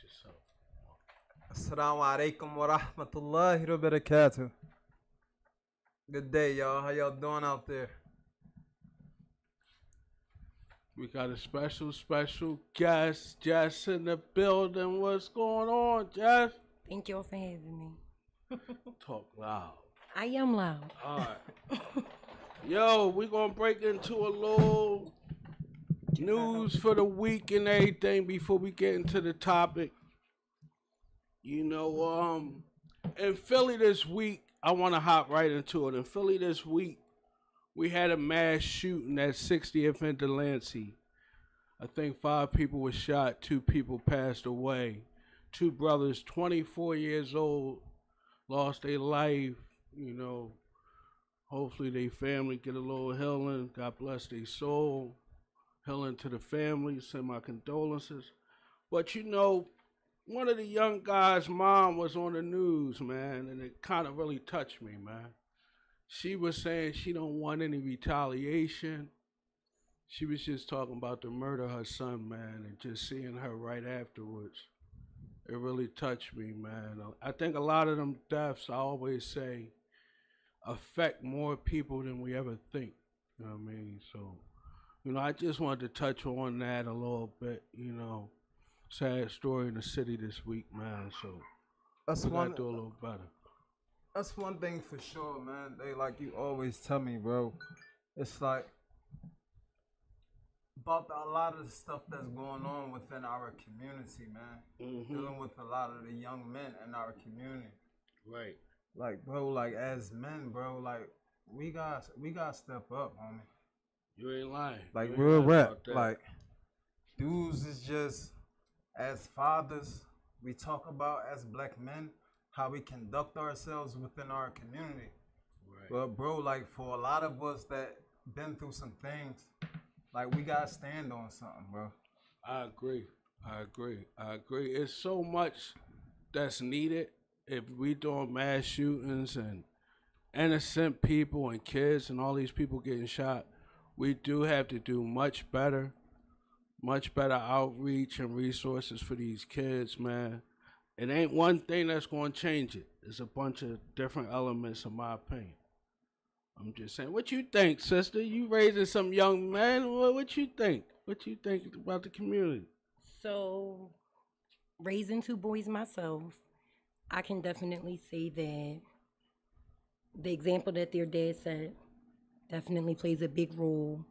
yourself. Assalamu alaikum wa rahmatullahi wa barakatuh. Good day, y'all. How y'all doing out there? We got a special guest, Jess, in the building. What's going on, Jess? Thank y'all for having me. Talk loud. I am loud. All right. Yo, we gonna break into a little news for the week and everything before we get into the topic. You know, in Philly this week, I want to hop right into it. In Philly this week, we had a mass shooting at 60th and Delancey. I think 5 people were shot, 2 people passed away. 2 brothers, 24 years old, lost their life. You know, hopefully their family get a little healing. God bless their soul. Healing to the family. Send my condolences. But you know, one of the young guys' mom was on the news, man, and it kind of really touched me, man. She was saying she don't want any retaliation. She was just talking about the murder of her son, man, and just seeing her right afterwards. It really touched me, man. I think a lot of them deaths, I always say, affect more people than we ever think. You know what I mean? So, you know, I just wanted to touch on that a little bit, you know. Sad story in the city this week, man. So That's we gotta one. do a little better. That's one thing for sure, man. They like you always tell me, bro. It's like about a lot of the stuff that's going on within our community, man. Dealing with a lot of the young men in our community. Right. Like, bro, like as men, bro, like we got step up, homie. You ain't lying. Like You ain't real lying rap. about that. Like dudes is just as fathers, we talk about as black men how we conduct ourselves within our community. Right. But bro, like for a lot of us that been through some things, like we gotta stand on something, bro. I agree. It's so much that's needed if we doing mass shootings and innocent people and kids and all these people getting shot. We do have to do much better outreach and resources for these kids, man. It ain't one thing that's going to change it. It's a bunch of different elements, in my opinion. I'm just saying. What you think, sister? You raising some young man? What you think? What you think about the community? So, raising 2 boys myself, I can definitely say that the example that their dad set definitely plays a big role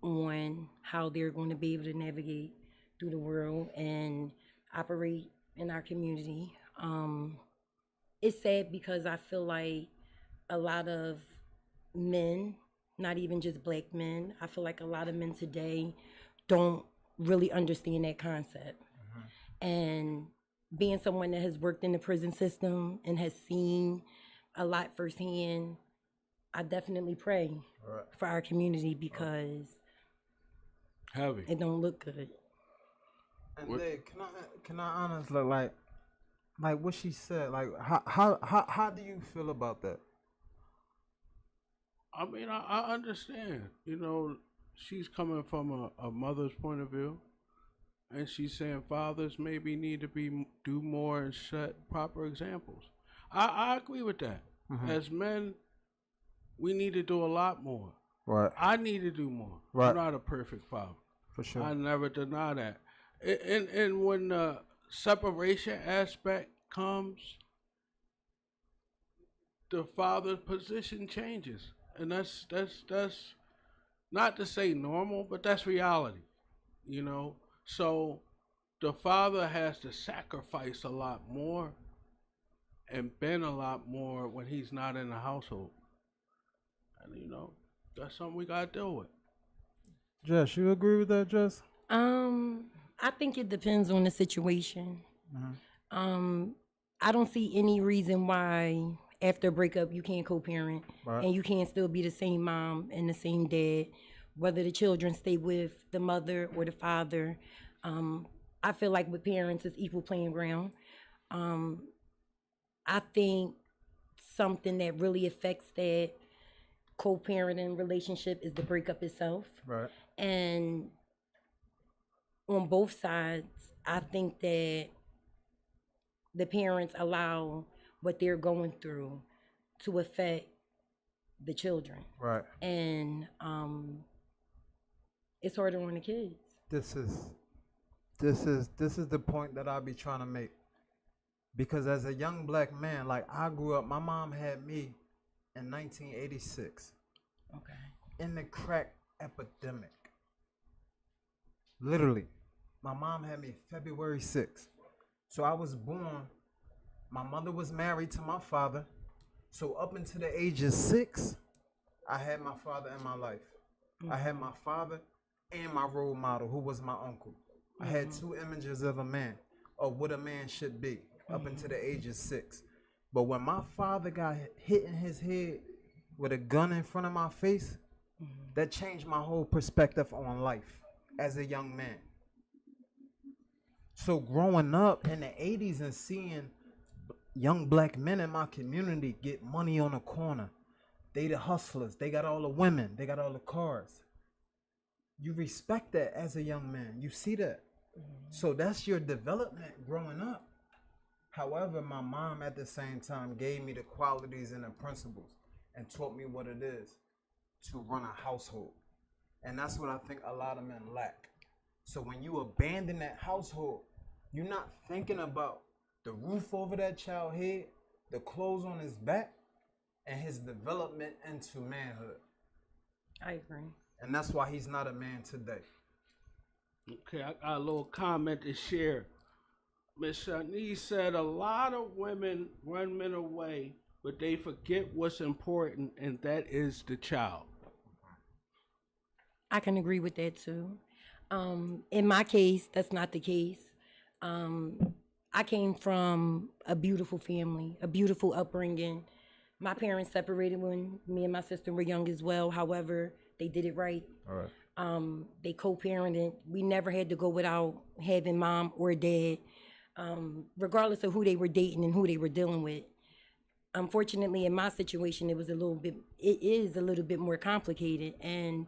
on how they're going to be able to navigate through the world and operate in our community. It's sad because I feel like a lot of men, not even just black men, I feel like a lot of men today don't really understand that concept. And being someone that has worked in the prison system and has seen a lot firsthand, I definitely pray for our community because Heavy. it don't look good. And Dave, can I honestly like what she said? Like how do you feel about that? I mean, I understand. You know, she's coming from a mother's point of view, and she's saying fathers maybe need to do more and set proper examples. I agree with that. As men, we need to do a lot more. Right. I need to do more. Right. I'm not a perfect father. For sure. I never deny that. And when the separation aspect comes, the father's position changes. And that's not to say normal, but that's reality, you know. So the father has to sacrifice a lot more and bend a lot more when he's not in the household. And you know, that's something we gotta deal with. Jess, you agree with that, Jess? I think it depends on the situation. I don't see any reason why after a breakup you can't co-parent and you can't still be the same mom and the same dad, whether the children stay with the mother or the father. I feel like with parents it's equal playing ground. I think something that really affects that co-parenting relationship is the breakup itself. Right. And on both sides, I think that the parents allow what they're going through to affect the children. Right. And it's harder on the kids. This is the point that I be trying to make. Because as a young black man, like I grew up, my mom had me in 1986 Okay. in the crack epidemic. Literally, my mom had me February 6th. So I was born, my mother was married to my father. So up until the age of 6, I had my father in my life. I had my father and my role model, who was my uncle. I had two images of a man, of what a man should be, up until the age of 6. But when my father got hit in his head with a gun in front of my face, that changed my whole perspective on life as a young man. So growing up in the 80s and seeing young black men in my community get money on the corner, they the hustlers, they got all the women, they got all the cars. You respect that as a young man. You see that. So that's your development growing up. However, my mom at the same time gave me the qualities and the principles and taught me what it is to run a household. And that's what I think a lot of men lack. So when you abandon that household, you're not thinking about the roof over that child's head, the clothes on his back, and his development into manhood. I agree. And that's why he's not a man today. Okay, I got a little comment to share. Miss Shanice said a lot of women run men away, but they forget what's important, and that is the child. I can agree with that too. In my case, that's not the case. I came from a beautiful family, a beautiful upbringing. My parents separated when me and my sister were young as well. However, they did it right. All right. They co-parented. We never had to go without having mom or dad, regardless of who they were dating and who they were dealing with. Unfortunately, in my situation, it is a little bit more complicated. And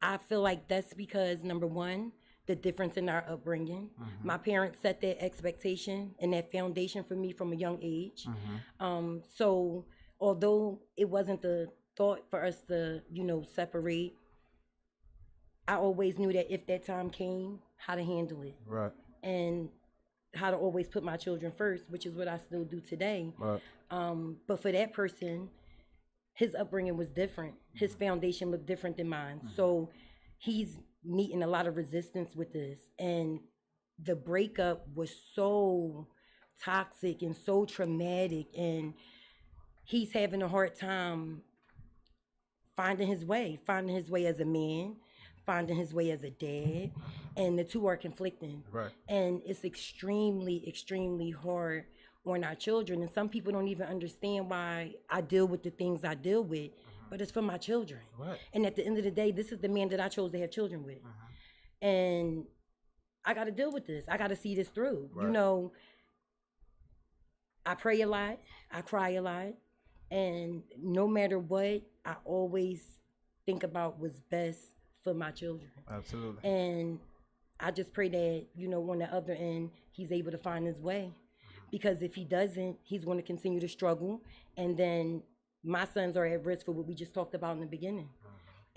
I feel like that's because, number one, the difference in our upbringing. My parents set that expectation and that foundation for me from a young age. So although it wasn't the thought for us to, separate, I always knew that if that time came, how to handle it. Right. And how to always put my children first, which is what I still do today. Right. But for that person, his upbringing was different. His foundation looked different than mine. So he's meeting a lot of resistance with this. And the breakup was so toxic and so traumatic. And he's having a hard time finding his way as a man, finding his way as a dad. And the two are conflicting. Right. And it's extremely, extremely hard on our children. And some people don't even understand why I deal with the things I deal with, but it's for my children. Right. And at the end of the day, this is the man that I chose to have children with. And I got to deal with this. I got to see this through. Right. I pray a lot. I cry a lot. And no matter what, I always think about what's best for my children. Absolutely. And I just pray that, on the other end, he's able to find his way. Because if he doesn't, he's going to continue to struggle. And then my sons are at risk for what we just talked about in the beginning.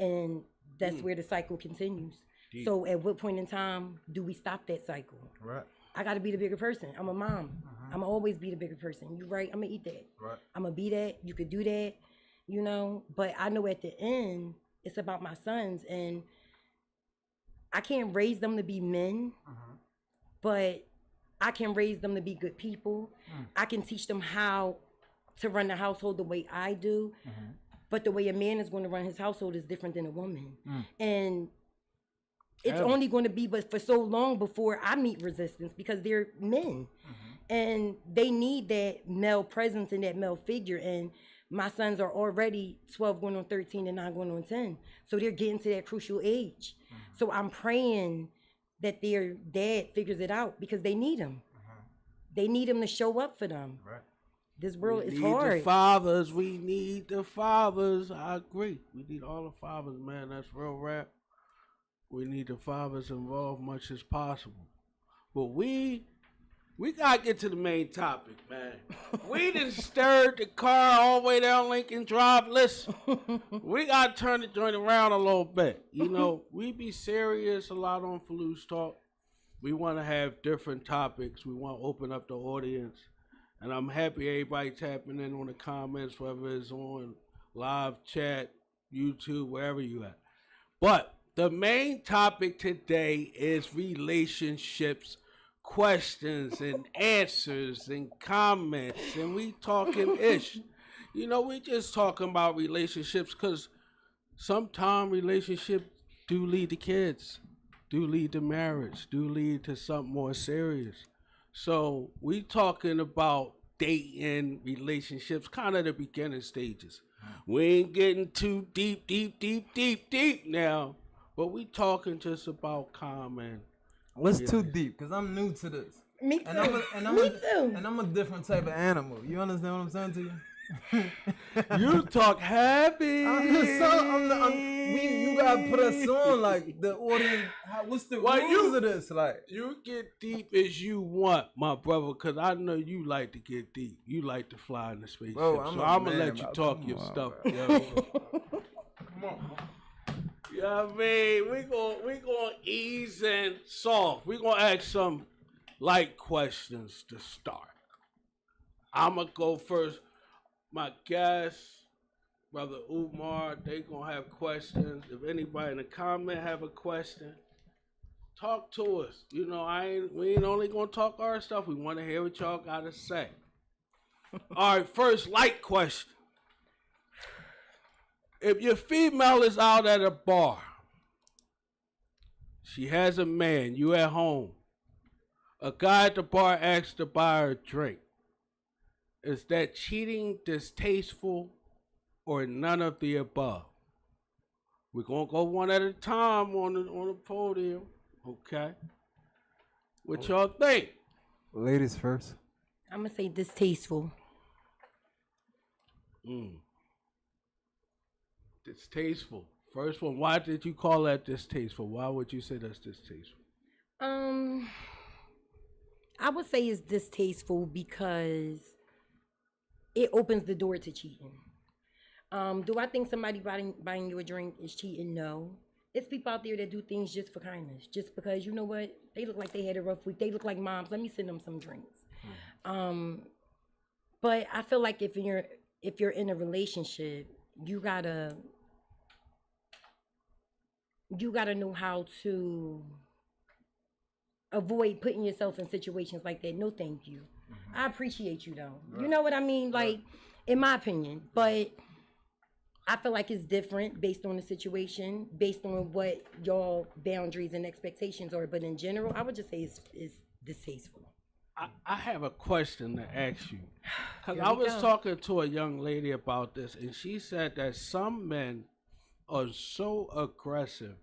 And that's where the cycle continues. Deep. So at what point in time do we stop that cycle? Right. I got to be the bigger person. I'm a mom. I'm going to always be the bigger person. You right? I'm going to eat that. Right. I'm going to be that. You could do that, But I know at the end, it's about my sons. And I can't raise them to be men, but I can raise them to be good people. I can teach them how to run the household the way I do. But the way a man is going to run his household is different than a woman. And it's only going to be but for so long before I meet resistance because they're men. And they need that male presence and that male figure. And my sons are already 12 going on 13 and 9 going on 10. So they're getting to that crucial age. So I'm praying that their dad figures it out because they need him. They need him to show up for them. Right. This world is We need hard. the fathers. We need the fathers. I agree. We need all the fathers, man. That's real rap. We need the fathers involved much as possible. But we We gotta get to the main topic, man. We done stirred the car all the way down Lincoln Drive. Listen, we gotta turn the joint around a little bit. You know, we be serious a lot on Filoosh Talk. We want to have different topics. We want to open up the audience. And I'm happy everybody tapping in on the comments, whether it's on live chat, YouTube, wherever you at. But the main topic today is relationships, questions and answers and comments. And we talking ish. You know, we just talking about relationships because sometimes relationships do lead to kids, do lead to marriage, do lead to something more serious. So we talking about dating, relationships, kind of the beginning stages. We ain't getting too deep now, but we talking just about common. What's too deep? Because I'm new to this. Me too. Me too. And I'm a different type of animal. You understand what I'm saying to you? You talk happy. You gotta put us on like the audience. What's the rules of this? Like you get deep as you want, my brother, because I know you like to get deep. You like to fly in the spaceship. So I'm gonna let you talk your stuff. Yo. Come on. You know what I mean? We gonna ease and soft. We gonna ask some light questions to start. I'm gonna go first. My guests, Brother Umar, they gonna have questions. If anybody in the comment have a question, talk to us. You know, we ain't only gonna talk our stuff. We want to hear what y'all gotta say. All right, first light question. If your female is out at a bar, she has a man, you at home, a guy at the bar asks to buy her a drink. Is that cheating, distasteful, or none of the above? We're going to go one at a time on the podium, okay? What y'all think? Ladies first. I'm going to say distasteful. Distasteful. First one, why did you call that distasteful? Why would you say that's distasteful? I would say it's distasteful because it opens the door to cheating. Do I think somebody buying you a drink is cheating? No. It's people out there that do things just for kindness, just because, you know what, they look like they had a rough week. They look like moms. Let me send them some drinks. But I feel like if you're in a relationship, you gotta know how to avoid putting yourself in situations like that. No, thank you. I appreciate you though. Right. You know what I mean? Like, in my opinion. But I feel like it's different based on the situation, based on what y'all boundaries and expectations are. But in general, I would just say it's distasteful. I have a question to ask you. Because I was talking to a young lady about this, and she said that some men are so aggressive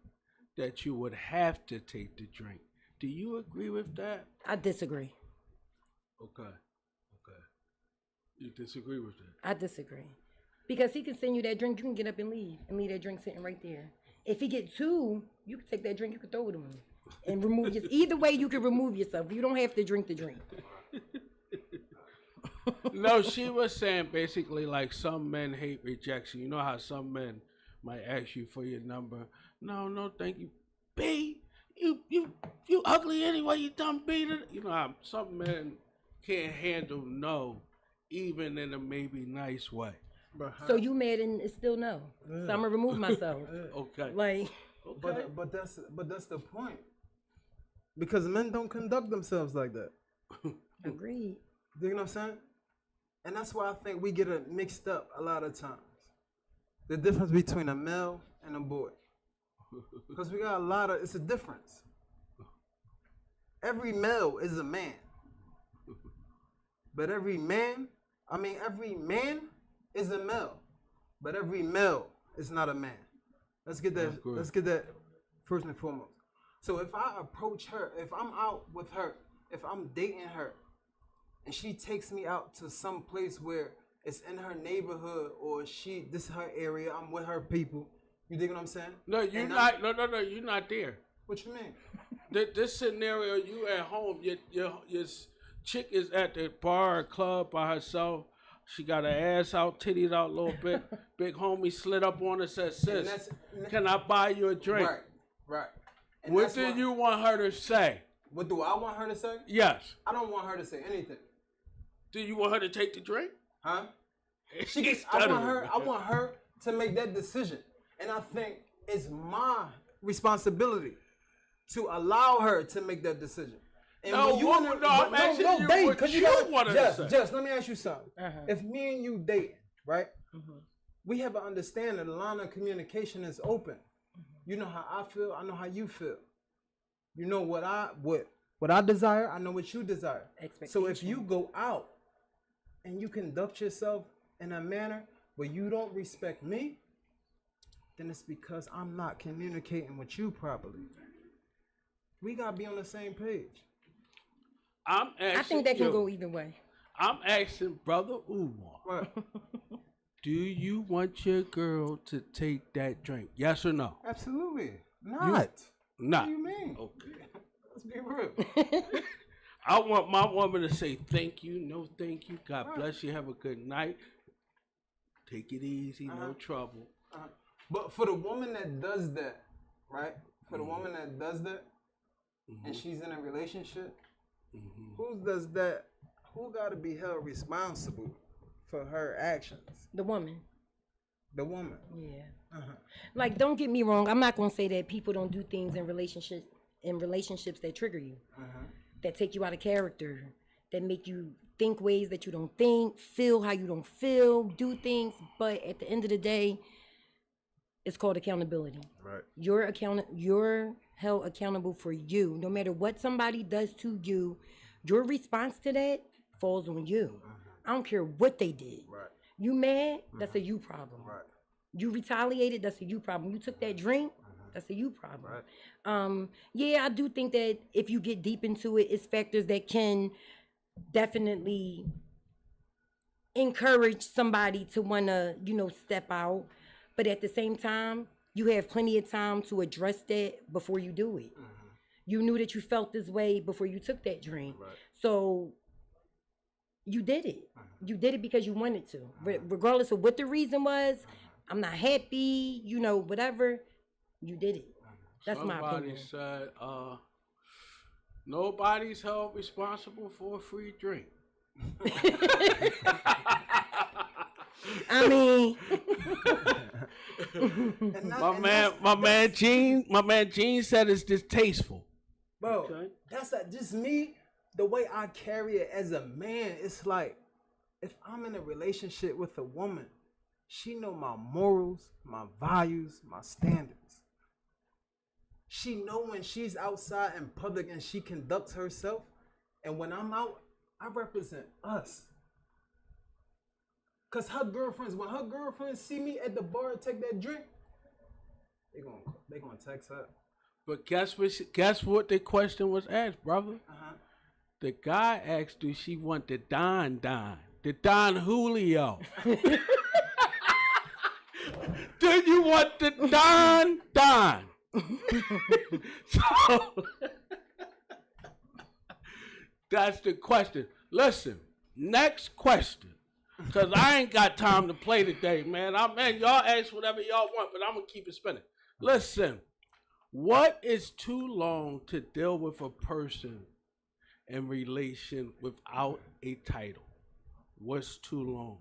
that you would have to take the drink. Do you agree with that? I disagree. Okay. You disagree with that? I disagree. Because he can send you that drink, you can get up and leave that drink sitting right there. If he get two, you can take that drink, you can throw it to him. And remove yourself. Either way, you can remove yourself. You don't have to drink the drink. No, she was saying basically like some men hate rejection. You know how some men might ask you for your number. No, thank you. B, you ugly anyway, you dumb B. You know how some men can't handle no, even in a maybe nice way. So you mad and it's still no. So I'm gonna remove myself. Okay. Like, okay. But that's the point. Because men don't conduct themselves like that. Agreed. You know what I'm saying? And that's why I think we get it mixed up a lot of times. The difference between a male and a boy. Because we got it's a difference. Every male is a man. But every man is a male. But every male is not a man. Let's get that first and foremost. So if I approach her, if I'm out with her, if I'm dating her, and she takes me out to some place where it's in her neighborhood or this is her area, I'm with her people. You dig what I'm saying? No, you're not. No, you're not there. What you mean? This scenario, you at home, you're chick is at the bar or club by herself. She got her ass out, titties out a little bit. Big homie slid up on her, said, sis, can I buy you a drink? Right. And What do you want her to say? What do I want her to say? Yes. I don't want her to say anything. Do you want her to take the drink? Huh? I want her to make that decision. And I think it's my responsibility to allow her to make that decision. And I'm asking you what you want her to say. Just let me ask you something. If me and you dating, right? We have an understanding the line of communication is open. You know how I feel, I know how you feel. You know what I desire, I know what you desire. So if you go out and you conduct yourself in a manner where you don't respect me, then it's because I'm not communicating with you properly. We gotta be on the same page. I think that can go either way. I'm asking Brother Umar. Right. Do you want your girl to take that drink? Yes or no? Absolutely not. Not. What do you mean? Okay. Let's be real. I want my woman to say thank you, no thank you. God bless you. Have a good night. Take it easy, no trouble. But for the woman that does that, right? For the woman that does that, and she's in a relationship, who does that? Who got to be held responsible for her actions? The woman. The woman. Yeah. Like, don't get me wrong. I'm not gonna say that people don't do things in relationships that trigger you, that take you out of character, that make you think ways that you don't think, feel how you don't feel, do things. But at the end of the day, it's called accountability. Right. You're held accountable for you. No matter what somebody does to you, your response to that falls on you. I don't care what they did. Right. You mad? That's a you problem. Right. You retaliated? That's a you problem. You took that drink? That's a you problem. Right. Yeah, I do think that if you get deep into it, it's factors that can definitely encourage somebody to want to, step out. But at the same time, you have plenty of time to address that before you do it. You knew that you felt this way before you took that drink. Right. So you did it. You did it because you wanted to. Regardless of what the reason was, I'm not happy, whatever, you did it. That's my opinion. Somebody said, nobody's held responsible for a free drink. I mean, my man Gene said it's distasteful. Bro, that's just me. The way I carry it as a man, it's like if I'm in a relationship with a woman, she know my morals, my values, my standards. She know when she's outside in public and she conducts herself, and when I'm out, I represent us. Cause when her girlfriends see me at the bar and take that drink, they gonna text her. But guess what the question was asked, brother? The guy asked, do she want the Don? The Don Julio. Do you want the Don? So, that's the question. Listen, next question. Because I ain't got time to play today, man. Y'all ask whatever y'all want, but I'm going to keep it spinning. Listen, what is too long to deal with a person in relation without a title? What's too long?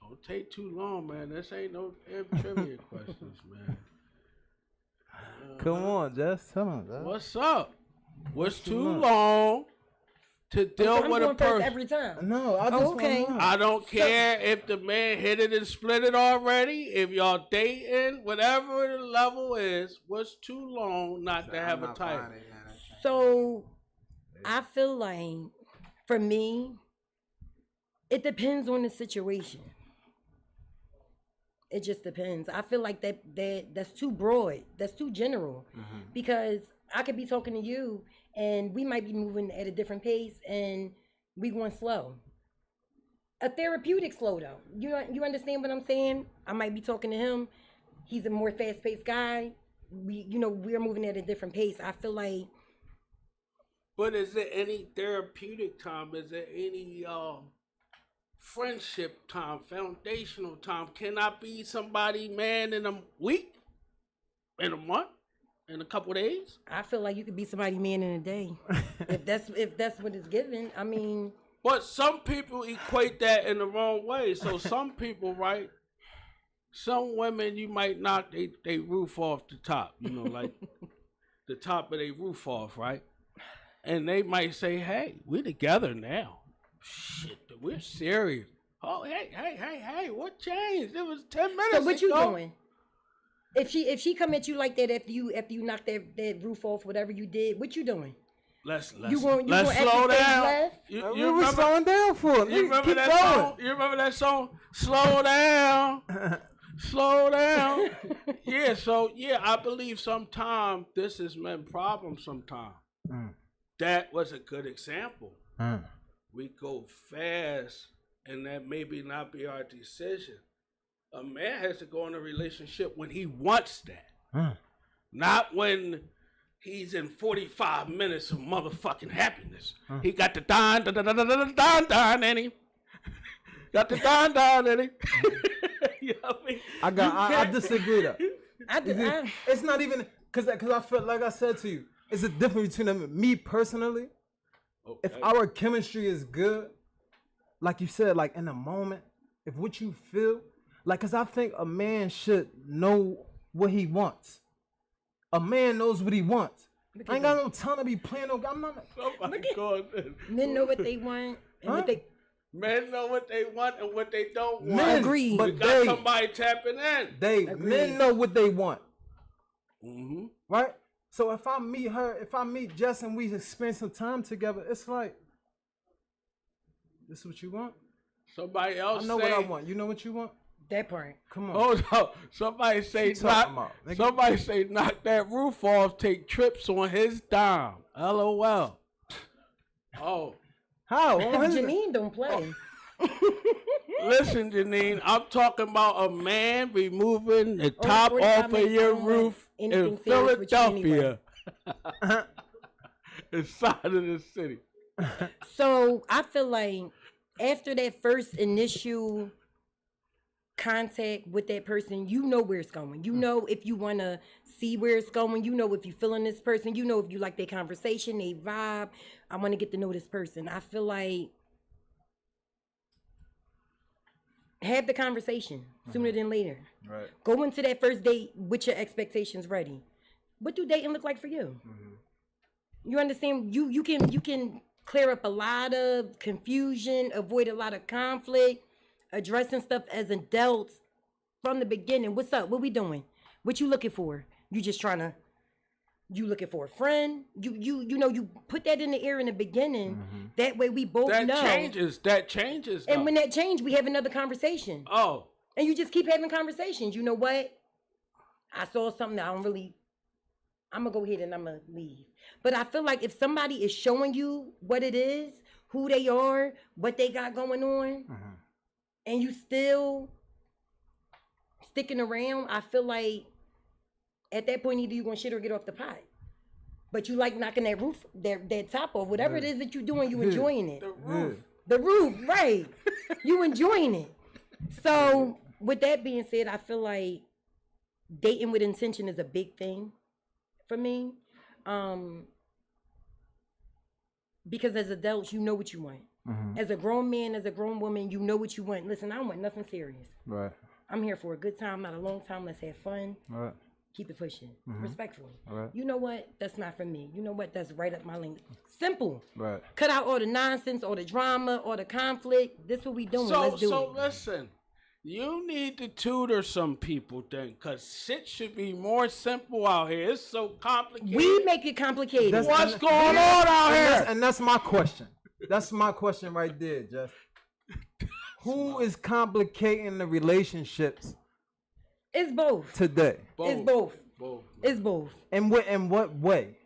Don't take too long, man. This ain't no trivia questions, man. Come on, Jess. Tell him. What's up? What's too long to deal with a person? Every time. No, I just okay. I don't care if the man hit it and split it already. If y'all dating, whatever the level is, what's too long not to have a title? So, I feel like, for me, it depends on the situation. It just depends. I feel like that's too broad. That's too general. Because I could be talking to you and we might be moving at a different pace and we going slow. A therapeutic slow though. You understand what I'm saying? I might be talking to him. He's a more fast-paced guy. We're moving at a different pace. I feel like But is there any therapeutic time? Is there any friendship time, foundational time? Can I be somebody, man, in a week, in a month, in a couple days? I feel like you could be somebody man in a day. if that's what it's given. I mean, but some people equate that in the wrong way. So some people, right? Some women, you might knock they roof off the top, you know, like the top of their roof off, right? And they might say, hey, we're together now. Shit, we're serious. Oh, hey, what changed? It was 10 minutes so what you ago. doing? If she come at you like that after you knock that roof off, whatever you did, what you doing? Let's slow down. You were slowing down for it. You remember that song? You remember that song? Slow down. Slow down. Yeah, so I believe sometimes this is men problem sometimes. That was a good example. We go fast and that maybe not be our decision. A man has to go in a relationship when he wants that. Not when he's in 45 minutes of motherfucking happiness. He got the don in him. Got the don in him. You know what I mean? I disagree though. It's not even because I feel like I said to you, it's a difference between them. Me personally, if our chemistry is good, like you said, like in the moment, if what you feel, like, cause I think a man should know what he wants. A man knows what he wants. I ain't got no time to be playing no. I'm not. Oh my God. Men know what they want and what they. Men know what they want and what they don't want. Men agree. But we got somebody tapping in. Men know what they want. Mm-hmm. Right? So if I meet Jess and we spend some time together, it's like, this is what you want? Somebody else I know what I want. You know what you want? That part. Come on. Hold up. Somebody say knock that roof off, take trips on his dime. LOL. Oh. How? Janine don't play. Listen, Janine, I'm talking about a man removing the Only top 45 off of minutes, I your don't want roof anything in serious with you anyway. Philadelphia. Inside of the city. So I feel like after that first initial contact with that person, you know where it's going. You know if you want to see where it's going. You know if you feeling this person. You know if you like their conversation, they vibe. I want to get to know this person. I feel like have the conversation sooner than later. Right. Go into that first date with your expectations ready. What do dating look like for you? You understand? You can clear up a lot of confusion, avoid a lot of conflict, addressing stuff as adults from the beginning. What's up? What we doing? What you looking for? You looking for a friend? You know, you put that in the air in the beginning. That way we both know. That changes. And when that change, we have another conversation. Oh. And you just keep having conversations. You know what? I saw something that I'm gonna go ahead and I'm gonna leave. But I feel like if somebody is showing you what it is, who they are, what they got going on, and you still sticking around, I feel like at that point either you're gonna shit or get off the pot. But you like knocking that roof, that top off, whatever it is that you're doing, you enjoying it. The roof, right. You enjoying it. So with that being said, I feel like dating with intention is a big thing for me. Because as adults, you know what you want. As a grown man, as a grown woman, you know what you want. Listen, I don't want nothing serious. Right. I'm here for a good time, not a long time. Let's have fun. Right. Keep it pushing. Respectfully. Right. You know what? That's not for me. You know what? That's right up my lane. Simple. Right. Cut out all the nonsense, all the drama, all the conflict. This what we doing. Let's do it. So listen, you need to tutor some people then, because shit should be more simple out here. It's so complicated. We make it complicated. What's going on out here? And that's my question. That's my question right there, Jeff. Who is complicating the relationships It's both. today? It's both. Both. It's both. In what way?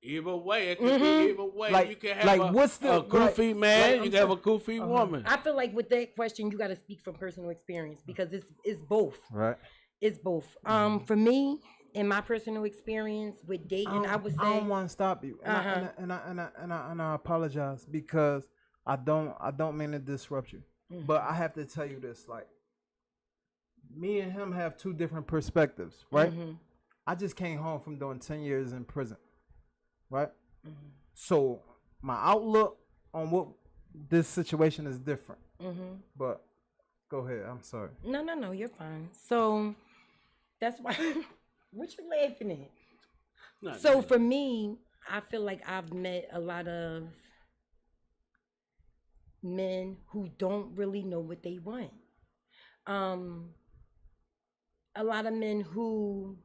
Either way, it could be either way. Like- you can have like, what's the- a goofy like- man, like, you can have a goofy woman. I feel like with that question, you got to speak from personal experience because it's both. Right. It's both. For me, in my personal experience with dating, I would say I don't want to stop you, and I apologize because I don't mean to disrupt you, but I have to tell you this: like, me and him have two different perspectives, right? I just came home from doing 10 years in prison, right? So my outlook on what this situation is different. But go ahead. I'm sorry. No, you're fine. So that's why. What you laughing at? So for me, I feel like I've met a lot of men who don't really know what they want. A lot of men who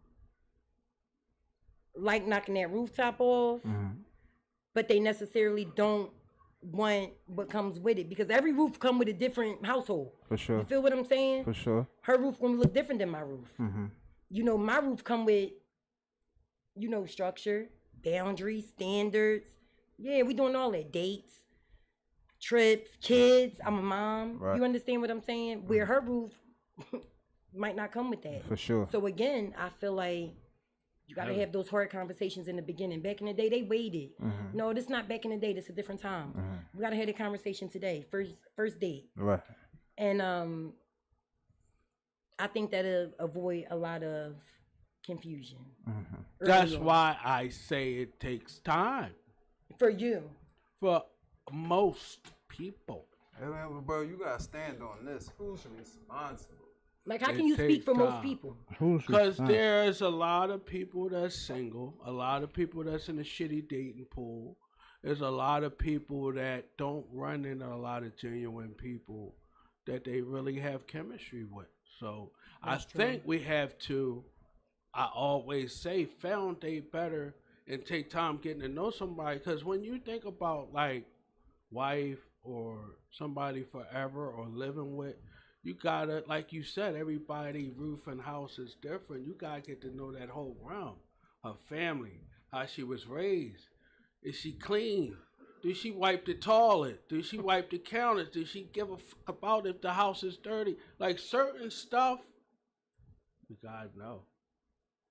like knocking that rooftop off, but they necessarily don't want what comes with it, because every roof come with a different household. For sure. You feel what I'm saying? For sure. Her roof gonna look different than my roof. You know, my roof come with, you know, structure, boundaries, standards. Yeah, we doing all that. Dates, trips, kids. I'm a mom. Right. You understand what I'm saying? Where her roof might not come with that. For sure. So again, I feel like you gotta have those hard conversations in the beginning. Back in the day, they waited. No, this not back in the day. This is a different time. We gotta have a conversation today. First date. Right. And I think that'll avoid a lot of confusion. That's why I say it takes time For you. for most people. Hey, man, bro, you gotta stand on this. Who's responsible? Like, how It can you speak takes for most time. people? Because there's a lot of people that's single, a lot of people that's in a shitty dating pool. There's a lot of people that don't run into a lot of genuine people that they really have chemistry with. So That's I true. think we have to, I always say, foundate better and take time getting to know somebody. Because when you think about like wife or somebody forever or living with, you gotta, like you said, everybody roof and house is different. You gotta get to know that whole realm, her family, how she was raised. Is she clean? Does she wipe the toilet? Does she wipe the counters? Does she give a fuck about if the house is dirty? Like certain stuff, we gotta know.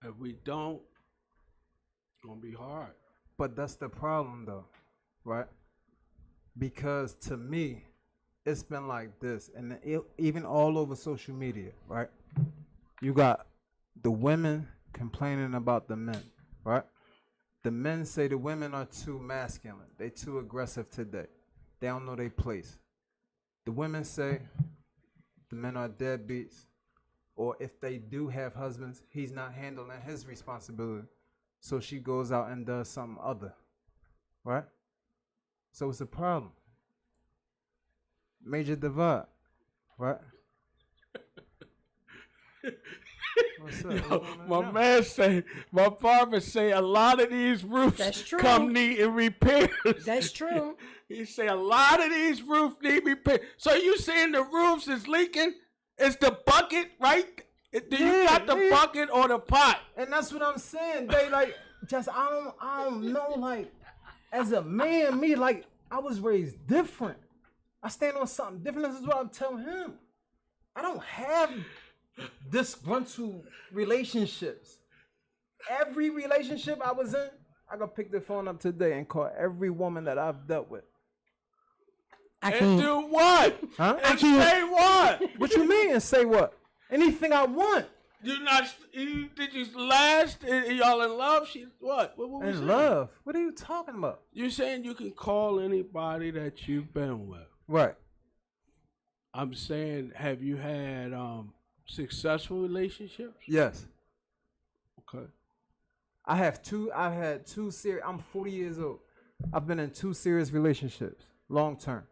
If we don't, it's gonna be hard. But that's the problem, though, right? Because to me, it's been like this, and even all over social media, right? You got the women complaining about the men, right? The men say the women are too masculine. They too aggressive today. They don't know their place. The women say the men are deadbeats, or if they do have husbands, he's not handling his responsibility. So she goes out and does something other, right? So it's a problem. Major divide, right? What's up? Yo, my man say, my barber say a lot of these roofs That's true. come needing repairs. That's true. He say a lot of these roofs need repair. So you saying the roofs is leaking? It's the bucket, right? Do you got the bucket or the pot? And that's what I'm saying. They like just I don't know, like as a man, me, like I was raised different. I stand on something different. This is what I'm telling him. I don't have disgruntled relationships. Every relationship I was in, I could pick the phone up today and call every woman that I've dealt with. And do what? Huh? And say what? What you mean and say what? Anything I want. Did you last? Y'all in love? She what? What we In saying? love. What are you talking about? You saying you can call anybody that you've been with? Right. I'm saying, have you had successful relationships? Yes. Okay. I've had two serious. I'm 40 years old. I've been in 2 serious relationships, long term.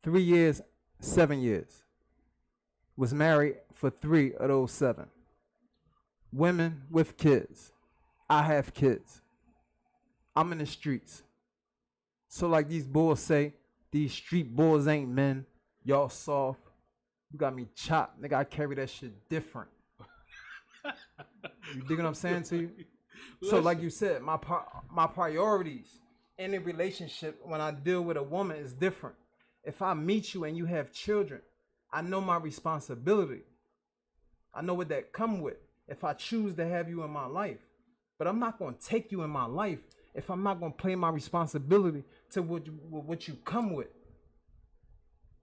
3 years, 7 years. Was married for 3 of those 7. Women with kids. I have kids. I'm in the streets. So like these boys say, these street boys ain't men. Y'all soft. You got me chopped. Nigga, I carry that shit different. You dig what I'm saying to you? So like you said, my priorities in a relationship when I deal with a woman is different. If I meet you and you have children, I know my responsibility. I know what that come with. if I choose to have you in my life. But I'm not going to take you in my life if I'm not going to play my responsibility to what you come with.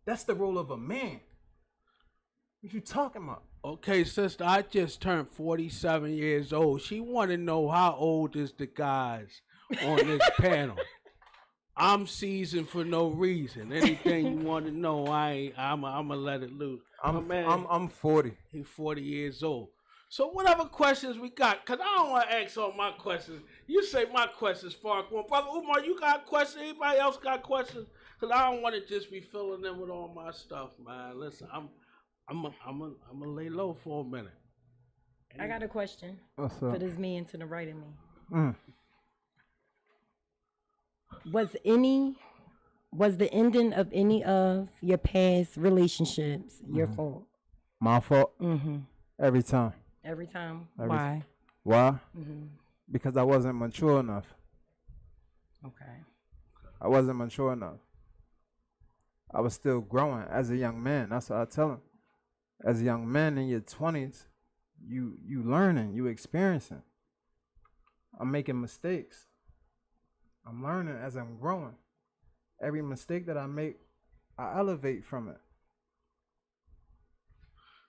That's the role of a man. What you talking about? Okay, sister, I just turned 47 years old. She want to know how old is the guys on this panel. I'm seasoned for no reason. Anything you want to know, I'm gonna let it loose. I'm 40. He's 40 years old. So whatever questions we got, cause I don't want to ask all my questions. You say my questions far gone. Brother Umar, you got questions? Anybody else got questions? Cause I don't want to just be filling them with all my stuff, man. Listen, I'm gonna lay low for a minute. I got a question What's for up? this man to the right of me. Mm. Was the ending of any of your past relationships your fault? My fault? Mm-hmm. Every time. Every time? Every Why? Why? Mm-hmm. Because I wasn't mature enough. Okay. I wasn't mature enough. I was still growing as a young man. That's what I tell him. As a young man in your 20s, you learning, you experiencing. I'm making mistakes. I'm learning as I'm growing. Every mistake that I make, I elevate from it.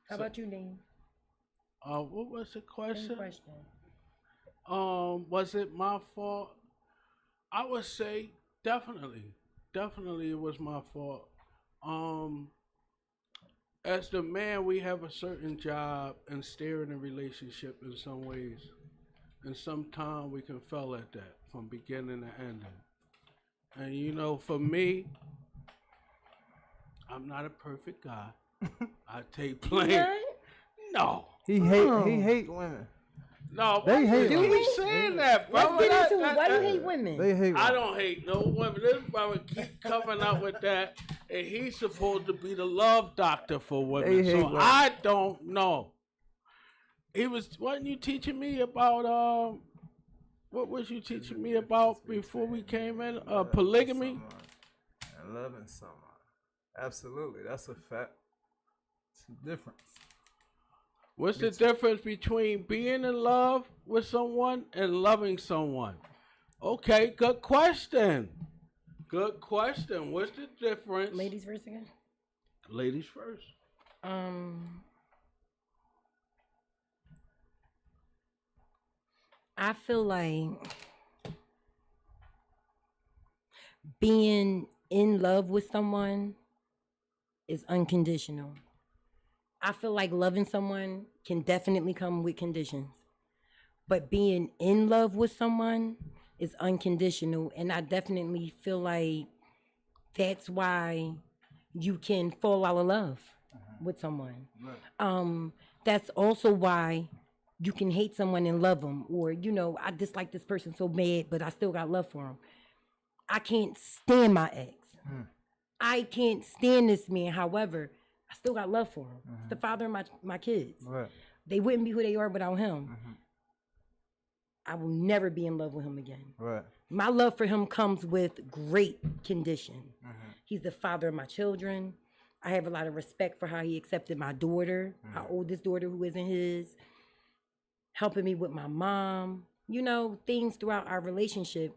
How about you, Dean? What was the question? Same question. Was it my fault? I would say definitely it was my fault. As the man, we have a certain job and steer in a relationship in some ways, and sometimes we can fail at that from beginning to ending. And you know, for me, I'm not a perfect guy. I take blame. Yeah. No. He hate women. No, They hate you women. be saying that, bro. Let's get into it. Why do you hate women? They hate I women. don't hate no women. This brother keep coming up with that, and he's supposed to be the love doctor for women. They hate So women. I don't know. Wasn't you teaching me about what was you teaching me about before we came in? Polygamy? And loving someone. Absolutely, that's a fact. It's a difference. What's the difference between being in love with someone and loving someone? Okay, good question. Good question. What's the difference? Ladies first again. Ladies first. I feel like being in love with someone is unconditional. I feel like loving someone can definitely come with conditions. But being in love with someone is unconditional. And I definitely feel like that's why you can fall out of love with someone. Right. That's also why you can hate someone and love them. Or, you know, I dislike this person so bad, but I still got love for them. I can't stand my ex. I can't stand this man. However, I still got love for him. It's the father of my kids. Right. They wouldn't be who they are without him. I will never be in love with him again. Right. My love for him comes with great condition. He's the father of my children. I have a lot of respect for how he accepted my daughter, my oldest daughter who isn't his, helping me with my mom, you know, things throughout our relationship.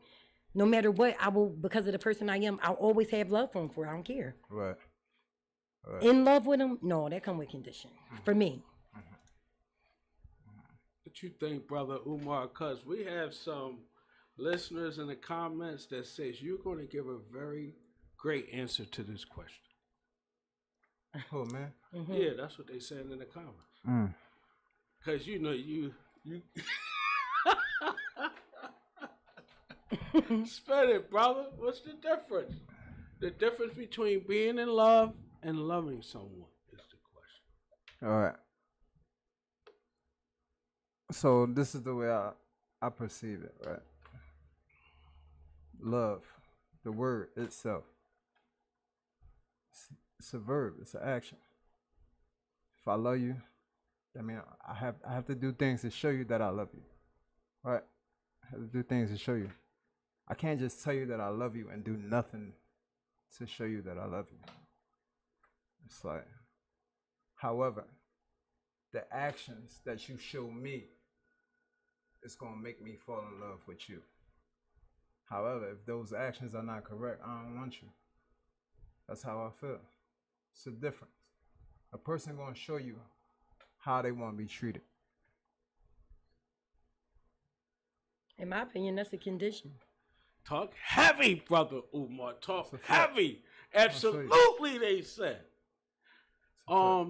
No matter what, I will, because of the person I am, I'll always have love for him I don't care. Right. Right. In love with him? No, that come with condition. For me. What you think, brother Umar? Because we have some listeners in the comments that says you're going to give a very great answer to this question. Oh man. Yeah, that's what they saying in the comments. Because you know you spit it, brother. What's the difference? The difference between being in love and loving someone is the question. All right. So this is the way I perceive it, right? Love, the word itself. It's a verb. It's an action. If I love you, I mean I have to do things to show you that I love you, right? I have to do things to show you. I can't just tell you that I love you and do nothing to show you that I love you. It's like, however, the actions that you show me is gonna make me fall in love with you. However, if those actions are not correct, I don't want you. That's how I feel. It's a difference. A person gonna show you how they want to be treated. In my opinion, that's a condition. Talk heavy, brother Umar. Talk That's a fact. heavy. Absolutely, they said. For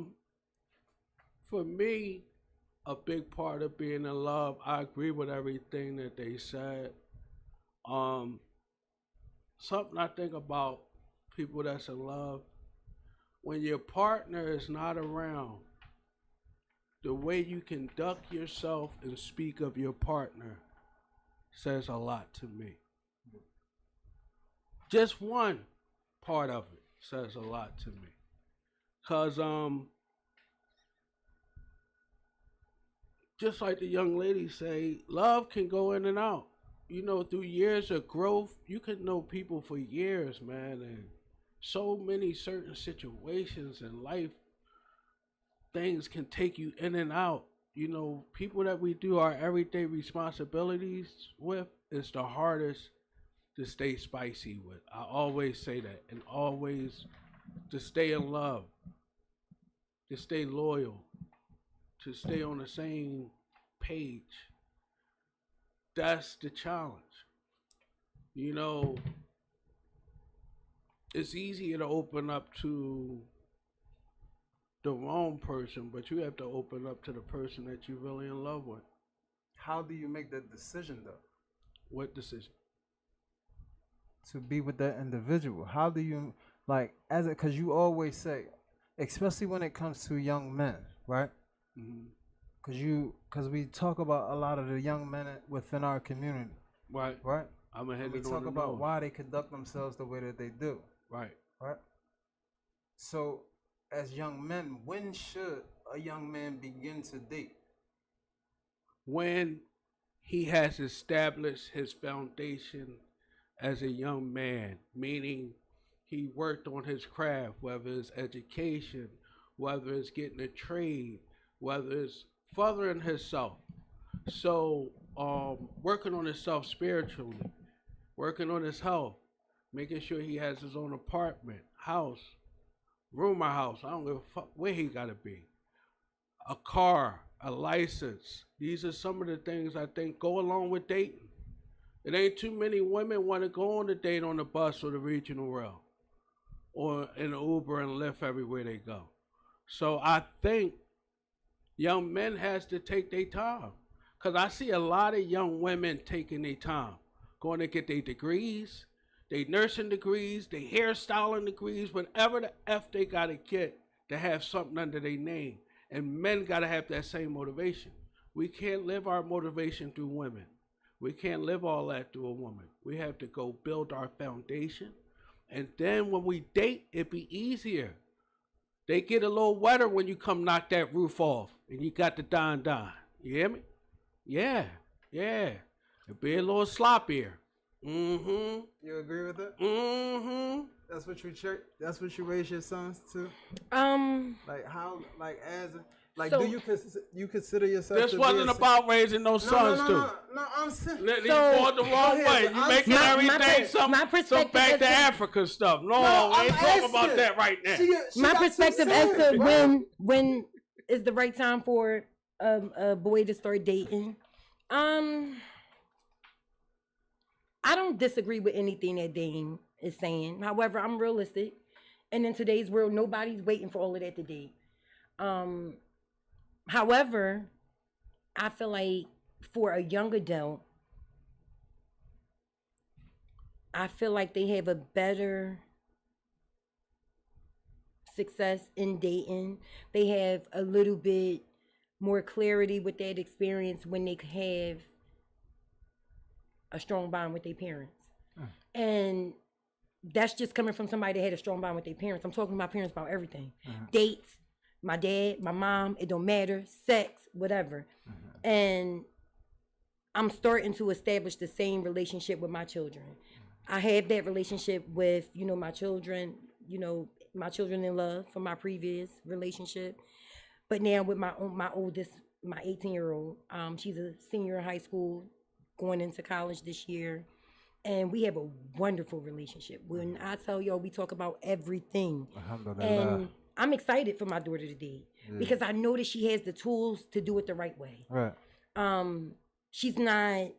me, a big part of being in love, I agree with everything that they said. Something I think about people that's in love, when your partner is not around, the way you conduct yourself and speak of your partner says a lot to me. Just one part of it says a lot to me. Cause just like the young lady say, love can go in and out. You know, through years of growth, you can know people for years, man, and so many certain situations in life, things can take you in and out. You know, people that we do our everyday responsibilities with is the hardest to stay spicy with. I always say that, and always to stay in love, to stay loyal, to stay on the same page. That's the challenge. You know, it's easier to open up to the wrong person, but you have to open up to the person that you're really in love with. How do you make that decision though? What decision? To be with that individual. How do you because you always say, especially when it comes to young men, right? Mm-hmm. Because we talk about a lot of the young men within our community, Right. right? I'm ahead And we talk about why they conduct themselves the way that they do, Right. right? So, as young men, when should a young man begin to date? When he has established his foundation as a young man, meaning he worked on his craft, whether it's education, whether it's getting a trade, whether it's furthering himself. So, working on himself spiritually, working on his health, making sure he has his own apartment, house, room or house. I don't give a fuck where he gotta be. A car, a license. These are some of the things I think go along with dating. It ain't too many women want to go on a date on the bus or the regional rail, or in the Uber and Lyft everywhere they go. So I think young men has to take their time. Because I see a lot of young women taking their time, going to get their degrees, they nursing degrees, they hairstyling degrees, whatever the F they got to get to have something under their name. And men got to have that same motivation. We can't live our motivation through women. We can't live all that through a woman. We have to go build our foundation. And then when we date, it be easier. They get a little wetter when you come knock that roof off and you got the don. You hear me? Yeah. It'd be a little sloppier. Mm-hmm. You agree with it? Mm-hmm. That's what that's what you raise your sons to? Like how, So- do you consider yourself This to wasn't be a, about raising no sons, too. No, I'm saying. You So- going the wrong Go way. ahead, You I'm making saying- everything some perspective back is to that- Africa stuff. No, we I'm ain't talking about asking. that right now. My got two perspective as sons, to bro. when is the right time for a boy to start dating. I don't disagree with anything that Dame is saying. However, I'm realistic, and in today's world, nobody's waiting for all of that to date. However, I feel like for a young adult, I feel like they have a better success in dating. They have a little bit more clarity with that experience when they have a strong bond with their parents. And that's just coming from somebody that had a strong bond with their parents. I'm talking to my parents about everything. Dates, my dad, my mom, it don't matter, sex, whatever. And I'm starting to establish the same relationship with my children. I have that relationship with, my children, my children in love from my previous relationship. But now with my oldest, my 18-year-old, she's a senior in high school, going into college this year. And we have a wonderful relationship. When I tell y'all, we talk about everything. And I'm excited for my daughter today because I know that she has the tools to do it the right way. Right. She's not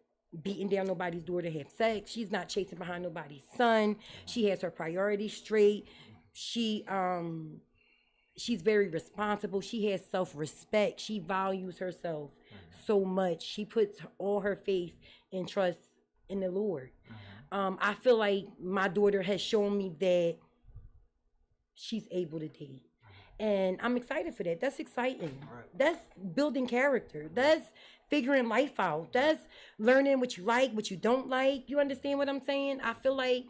beating down nobody's door to have sex. She's not chasing behind nobody's son. She has her priorities straight. She's very responsible. She has self-respect. She values herself so much. She puts all her faith and trust in the Lord. I feel like my daughter has shown me that she's able to date. And I'm excited for that. That's exciting. Right. That's building character. That's figuring life out. That's learning what you like, what you don't like. You understand what I'm saying? I feel like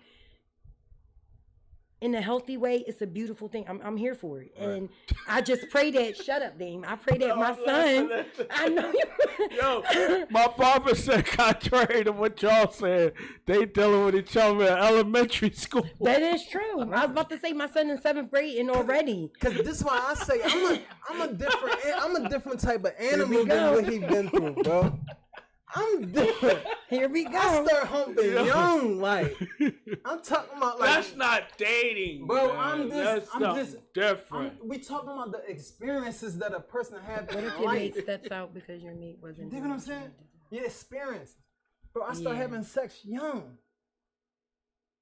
in a healthy way, it's a beautiful thing. I'm here for it. Right. And I just pray that, shut up, Dame. I pray that my son, I know you. Yo, my barber said, contrary to what y'all said, they dealing with each other in elementary school. That is true. I was about to say my son in 7th grade and already. Cause this is why I say I'm a different type of animal than what he been through, bro. I'm different. Here we go. I start humping young, like I'm talking about like that's not dating, bro. Man. I'm just different. we talking about the experiences that a person had What in if your life. mate steps out because your mate wasn't? You know what I'm saying? Your experience, bro. I start having sex young.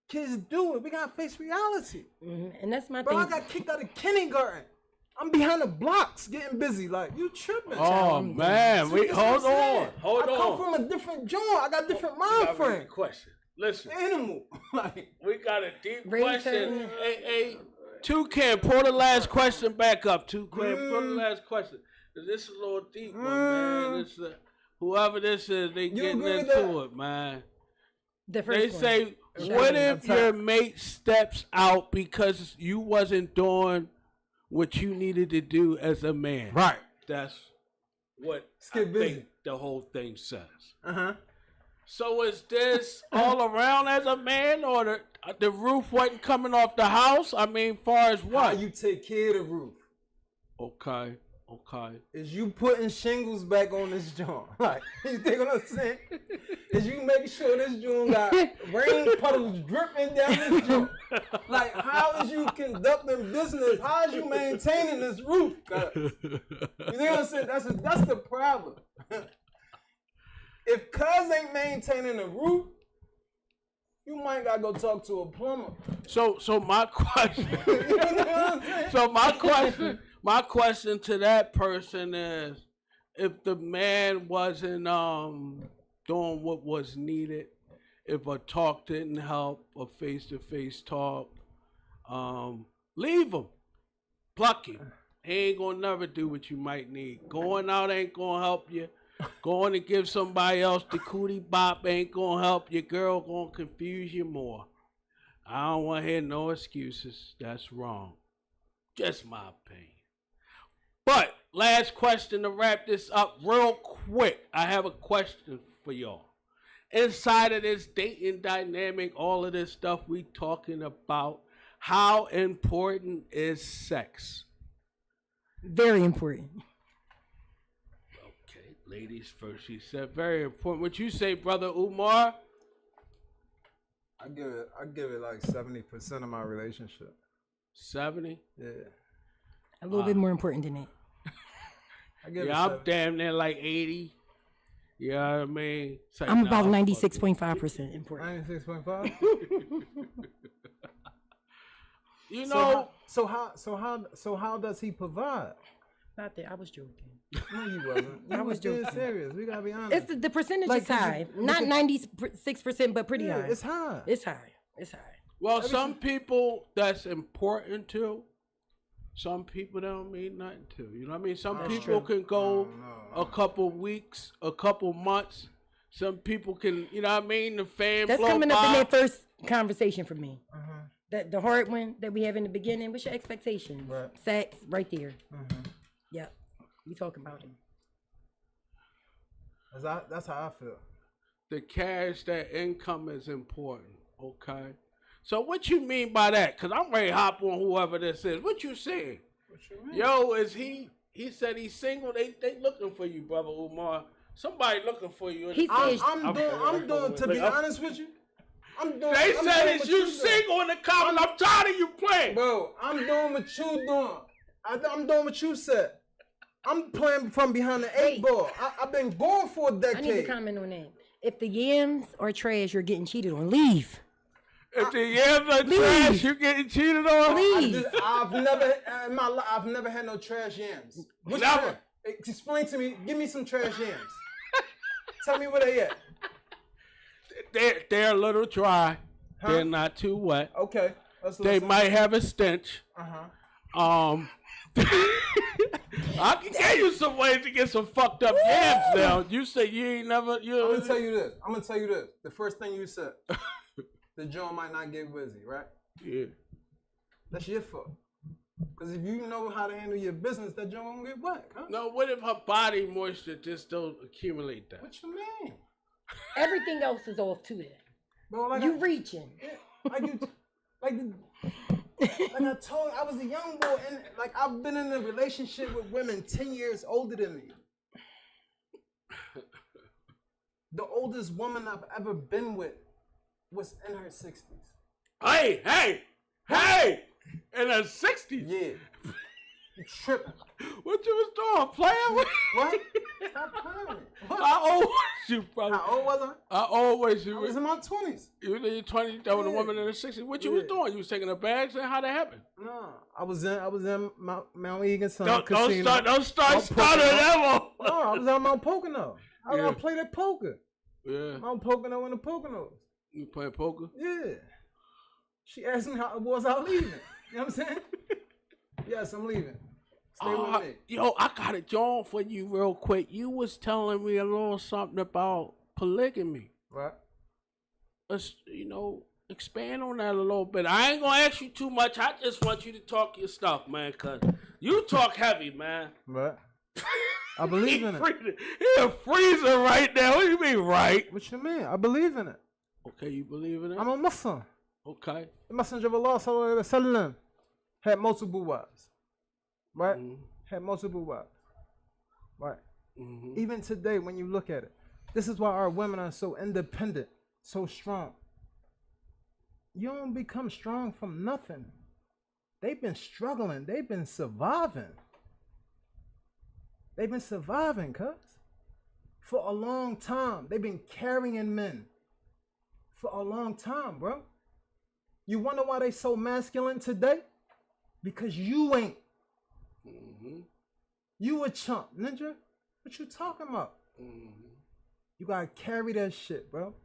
Kids do it. We gotta face reality. And that's my bro, thing. I got kicked out of kindergarten. I'm behind the blocks getting busy. Like, you tripping. Oh, man. Wait, hold on. I come from a different joint. I got different mind frame. Question. Listen. Animal. Like, we got a deep question. Hey, Toucan, pull the last question back up. Toucan, pull the last question. This is a little deep one, man. This, whoever this is, they getting into it, man. The first say, what if your mate steps out because you wasn't doing what you needed to do as a man? Right. That's what I think the whole thing says. So is this all around as a man, or the roof wasn't coming off the house? I mean, far as what? How you take care of the roof. Okay. Is you putting shingles back on this joint? Like, you think what I'm saying? Is you make sure this joint got rain puddles dripping down this joint? Like, how is you conducting business? How is you maintaining this roof? You know what I'm saying? That's the problem. If cuz ain't maintaining the roof, you might gotta go talk to a plumber. So my question. You know what I'm saying? So my question to that person is, if the man wasn't doing what was needed, if a talk didn't help, a face-to-face talk, leave him, pluck him. He ain't gonna never do what you might need. Going out ain't gonna help you. Going to give somebody else the cootie bop ain't gonna help your girl. Gonna confuse you more. I don't want to hear no excuses. That's wrong. Just my opinion. But last question to wrap this up real quick. I have a question for y'all. Inside of this dating dynamic, all of this stuff we talking about, how important is sex? Very important. Okay, ladies first. She said very important. What you say, brother Umar? I give it like 70% of my relationship. 70? Yeah. A little bit more important than that. I'm damn near like 80. You know what I mean? Like, I'm about 96.5% important. 96.5? You know. So how does he provide? Not that. I was joking. No, you wasn't. I was joking. Serious. We gotta be honest. It's the percentage is high. Not 96%, but pretty high. It's high. It's high. Well, some people that's important to. Some people don't mean nothing to. You know what I mean? Some people can go a couple weeks, a couple months. Some people can, you know what I mean? The fan That's blow coming by. up in that first conversation for me. The hard one that we have in the beginning. What's your expectations? Right. Sex, right there. Yep. We talking about it. That's how I feel. The cash, that income is important. Okay. So what you mean by that? Because I'm ready to hop on whoever this is. What you saying? What you mean? Yo, is he He said he's single. They looking for you, brother Umar. Somebody looking for you. He says, I'm doing. To be honest with you, They said it's you single in the comments. I'm tired of you playing. Bro, I'm doing what you doing. I'm doing what you said. I'm playing from behind the eight ball. I've been going for a decade. I need to comment on that. If the yams are trash, you're getting cheated on. Leave. If the yams are trash, you're getting cheated on. Leave. I've never in my life. I've never had no trash yams. Which Never. trash? Explain to me. Give me some trash yams. Tell me where they at. They're a little dry. Huh? They're not too wet. Okay. They might have a stench. I can tell you some ways to get some fucked up yams now. You say you ain't never. I'm gonna tell you this. The first thing you said, the joint might not get busy, right? Yeah. That's your fault. Because if you know how to handle your business, that joint won't get wet. Huh? No, what if her body moisture just don't accumulate that? What you mean? Everything else is off too. There. Bro, like you reaching. Like I told you, I was a young boy, and like I've been in a relationship with women 10 years older than me. The oldest woman I've ever been with was in her 60s. Hey! In her 60s? Yeah. You tripping. What you was doing? Playing with? What? Stop playing. What? How old was you, brother? How old was I? How old was you? I was in my 20s. You was in your 20s, that was a woman in her 60s. What you was doing? You was taking her bags, and how'd that happen? No, I was in Mount Egan Sun Don't Casino. Don't start stuttering ever. No, I was out Mount Pocono. I played at poker. Yeah. Mount Pocono and the Poconos. You playing poker? Yeah. She asked me how it was I leaving. You know what I'm saying? Yes, I'm leaving. Stay with me. Yo, I got a job for you real quick. You was telling me a little something about polygamy. Right. Let's, expand on that a little bit. I ain't gonna ask you too much. I just want you to talk your stuff, man, cause you talk heavy, man. Right. I believe in it. He a freezer right now. What do you mean, right? What you mean? I believe in it. Okay, you believe in it? I'm a Muslim. Okay. The Messenger of Allah sallallahu alaihi wasallam had multiple wives. Right? Mm-hmm. Had multiple wives. Right? Mm-hmm. Even today, when you look at it, this is why our women are so independent, so strong. You don't become strong from nothing. They've been struggling. They've been surviving. They've been surviving, cuz. For a long time. They've been carrying men. For a long time, bro. You wonder why they so masculine today? Because you ain't. Mm-hmm. You a chump, ninja. What you talking about? Mm-hmm. You gotta carry that shit, bro.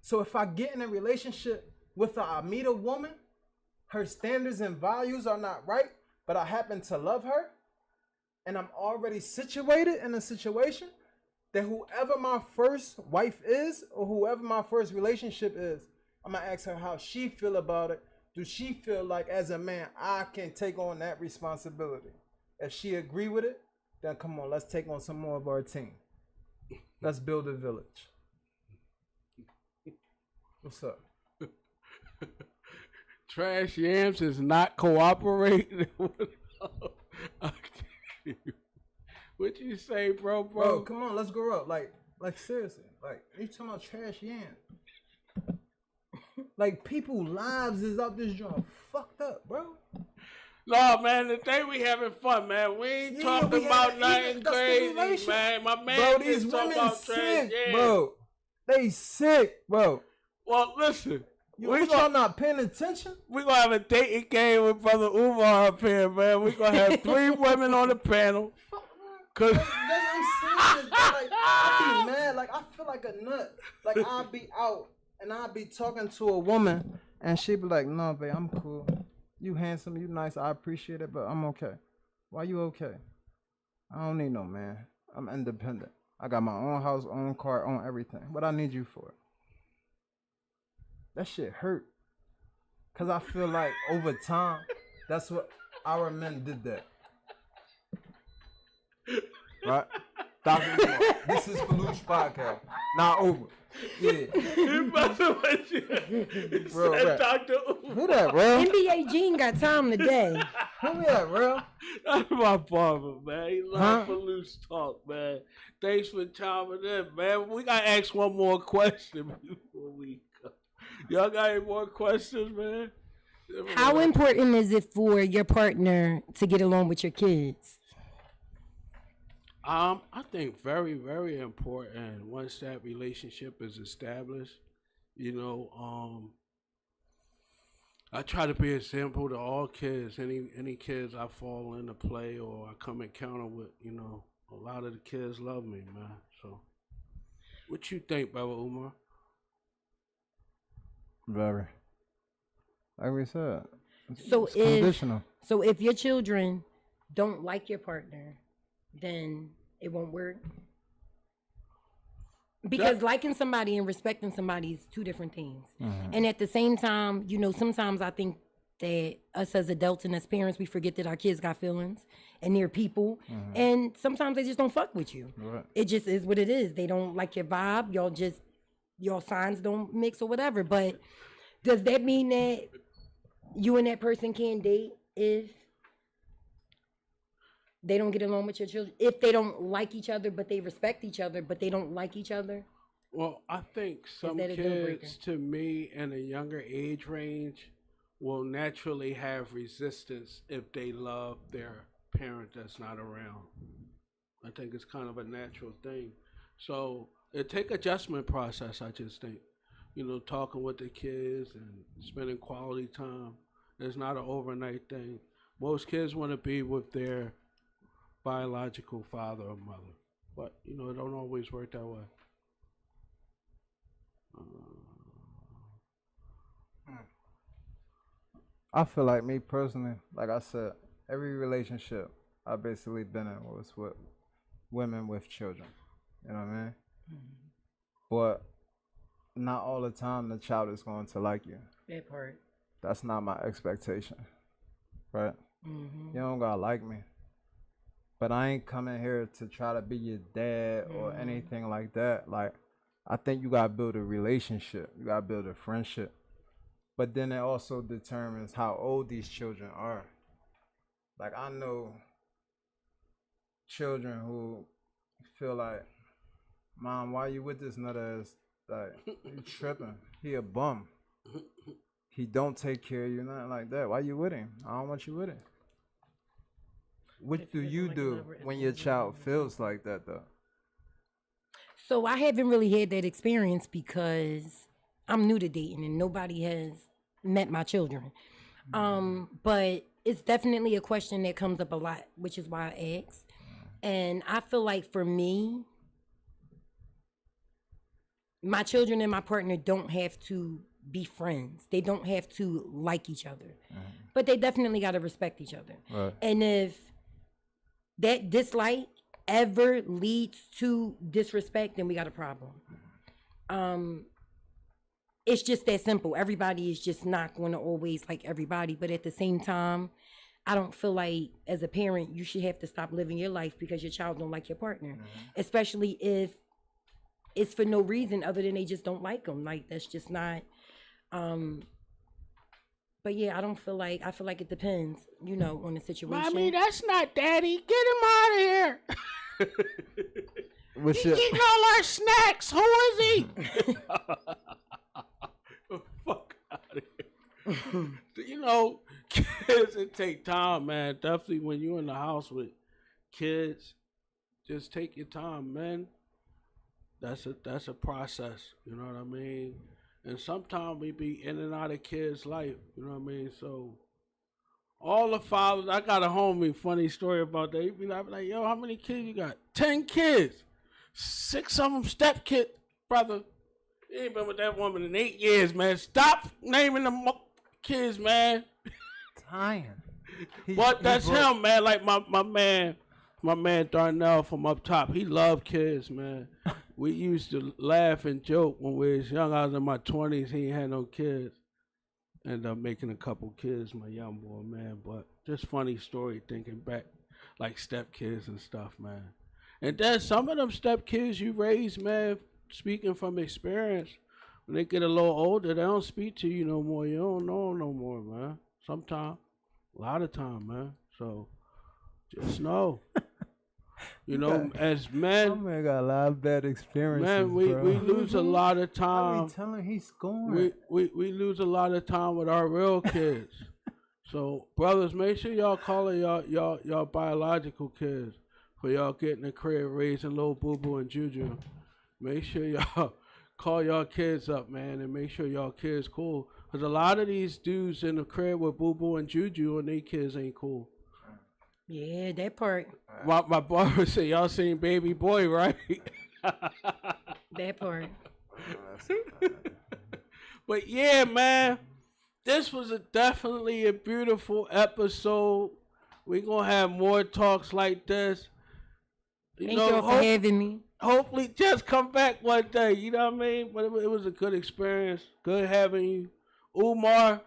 So if I get in a relationship with I meet a woman, her standards and values are not right, but I happen to love her, and I'm already situated in a situation, then whoever my first wife is, or whoever my first relationship is, I'm gonna ask her how she feel about it. Do she feel like as a man, I can take on that responsibility? If she agree with it, then come on, let's take on some more of our team. Let's build a village. What's up? Trash Yams is not cooperating. What you say, bro? Bro, come on, let's grow up. Like seriously. Like, you talking about trash yams. Like, people's lives is out this joint fucked up, bro. No, man, today we having fun, man. We ain't talking about nothing crazy, man. My man, bro, these women sick, bro. They sick, bro. Well, listen. Y'all not paying attention? We're going to have a dating game with Brother Umar up here, man. We're going to have 3 women on the panel. Cause I'm serious, bro. Like, I be mad. Like, I feel like a nut. Like, I'll be out and I'll be talking to a woman and she be like, no, babe, I'm cool. You handsome, you nice, I appreciate it, but I'm okay. Why you okay? I don't need no man. I'm independent. I got my own house, own car, own everything. What I need you for? That shit hurt. Cause I feel like over time, that's what our men did that. Right? Dr. Umar. This is Filoosh Podcast. Not over. Yeah. He messing with you. He Bro, said right. Dr. Umar. Who that, bro? NBA Gene got time today. Who that, bro? That's my father, man. He loves Huh? Filooshtalk, man. Thanks for chiming in, man. We got to ask one more question before we go. Y'all got any more questions, man? How important is it for your partner to get along with your kids? I think very, very important. Once that relationship is established, I try to be an example to all kids. Any kids I fall into play or I come encounter with, a lot of the kids love me, man. So, what you think, Brother Umar? Very. Like we said, So it's conditional. So if your children don't like your partner, then it won't work. Because liking somebody and respecting somebody is two different things. Mm-hmm. And at the same time, sometimes I think that us as adults and as parents, we forget that our kids got feelings and they're people. Mm-hmm. And sometimes they just don't fuck with you. Right. It just is what it is. They don't like your vibe. Your signs don't mix or whatever. But does that mean that you and that person can't date if they don't get along with your children? If they don't like each other, but they respect each other, but they don't like each other? Well, I think some that a deal breaker? kids, to me, in a younger age range, will naturally have resistance if they love their parent that's not around. I think it's kind of a natural thing. So it take adjustment process, I just think. Talking with the kids and spending quality time. It's not an overnight thing. Most kids want to be with their biological father or mother. But, it don't always work that way. I feel like me personally, like I said, every relationship I basically been in was with women with children. You know what I mean? Mm-hmm. But not all the time the child is going to like you. That part. That's not my expectation, right? Mm-hmm. You don't gotta like me. But I ain't coming here to try to be your dad or anything like that. Like, I think you gotta build a relationship. You gotta build a friendship. But then it also determines how old these children are. Like, I know children who feel like, Mom, why you with this nut ass? Like, you tripping. He a bum. He don't take care of you, nothing like that. Why you with him? I don't want you with him. What do you do when your child feels like that, though? So I haven't really had that experience because I'm new to dating and nobody has met my children. But it's definitely a question that comes up a lot, which is why I asked. And I feel like for me, my children and my partner don't have to be friends. They don't have to like each other. But they definitely got to respect each other. Right. And if that dislike ever leads to disrespect, then we got a problem. It's just that simple. Everybody is just not going to always like everybody. But at the same time, I don't feel like as a parent, you should have to stop living your life because your child don't like your partner. Especially if it's for no reason other than they just don't like them. Like, that's just not... But yeah, I feel like it depends, on the situation. Mommy, that's not Daddy. Get him out of here. What's He's your, eating all our snacks. Who is he? Fuck out of here. Kids, it take time, man. Definitely when you're in the house with kids, just take your time, man. That's a process. You know what I mean? And sometimes we be in and out of kids' life. You know what I mean? So all the fathers, I got a homie, funny story about that. He be like, yo, how many kids you got? 10 kids. 6 of them step kids, brother. You ain't been with that woman in 8 years, man. Stop naming them kids, man. Time. But that's him, man. Like my man Darnell from up top. He loved kids, man. We used to laugh and joke when we was young. I was in my 20s. He ain't had no kids. Ended up making a couple kids, my young boy, man. But just funny story thinking back, like stepkids and stuff, man. And then some of them step kids you raise, man, speaking from experience, when they get a little older, they don't speak to you no more. You don't know them no more, man. Sometimes, a lot of time, man. So just know. You know, as My men, man got a lot of bad experiences, man, we bro. lose a lot of I time. be telling he's scoring. We lose a lot of time with our real kids. So brothers, make sure y'all calling y'all biological kids for y'all getting the crib raising little boo boo and juju. Make sure y'all call y'all kids up, man, and make sure y'all kids cool. Cause a lot of these dudes in the crib with boo boo and juju and they kids ain't cool. Yeah, that part. My barber said y'all seen Baby Boy, right? That part. But yeah, man, this was definitely a beautiful episode. We're gonna have more talks like this. Thank y'all for having me. Hopefully, just come back one day. You know what I mean? But it was a good experience. Good having you, Umar.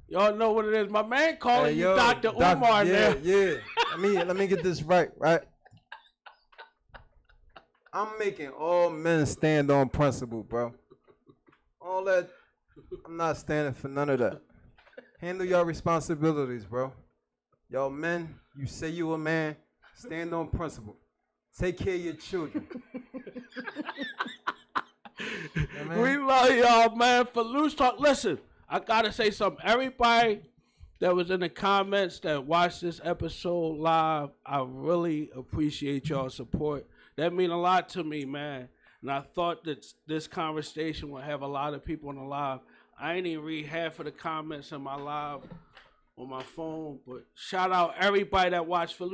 Y'all know what it is. My man calling you Dr. Umar now. Yeah. Let me get this right. I'm making all men stand on principle, bro. All that, I'm not standing for none of that. Handle your responsibilities, bro. Y'all men, you say you a man, stand on principle. Take care of your children. Yeah, We love y'all, man. Filoosh Talk. Listen, I gotta say something. Everybody that was in the comments that watched this episode live, I really appreciate y'all's support. That mean a lot to me, man. And I thought that this conversation would have a lot of people on the live. I ain't even read half of the comments in my live on my phone, but shout out everybody that watched Filoosh.